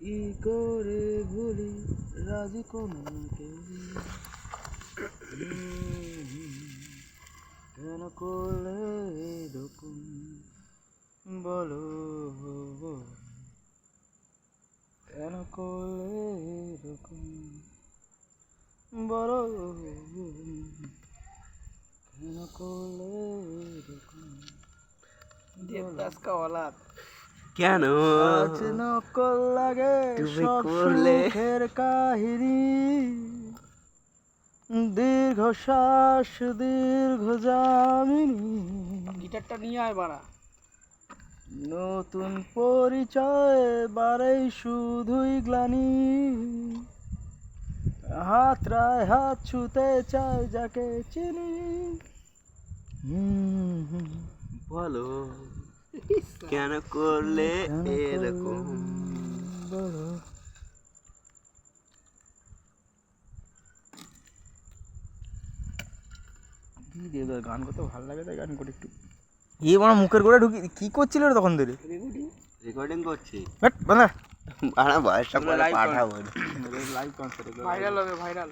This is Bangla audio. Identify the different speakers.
Speaker 1: কি করে ভুলি রাজি কোনো কেউ কেন করলে এরকম বলো কেন করলে এরকম বলো কেন করলে এরকম
Speaker 2: देवदास का औलाद
Speaker 3: কেন
Speaker 1: আজ নকল লাগে
Speaker 3: তুমি
Speaker 1: সব
Speaker 3: করলে?
Speaker 1: সুখের কাহিনী দীর্ঘশ্বাস দীর্ঘ জামিনী
Speaker 2: गिटारটা নিয়ে আয় বাড়া
Speaker 1: নতুন পরিচয় বারেই শুধুই গ্লানি হাতরায় হাত ছুতে চাই যাকে চিনি
Speaker 3: বলো কেন করলে
Speaker 1: কেন
Speaker 3: এরকম
Speaker 1: বলো কি দিয়ে দেয় গান করতে ভালো লাগে তাই গান করি একটু আমার মুখের গোড়া ঢুকি কি করছিল রে তখন ধরে
Speaker 3: রেকর্ডিং করছি
Speaker 1: বানা
Speaker 3: বাড়া বয়সটা পরে
Speaker 1: live
Speaker 3: পাঠাবো
Speaker 1: লাইভ কনসার্ট
Speaker 2: ভাইরাল হবে ভাইরাল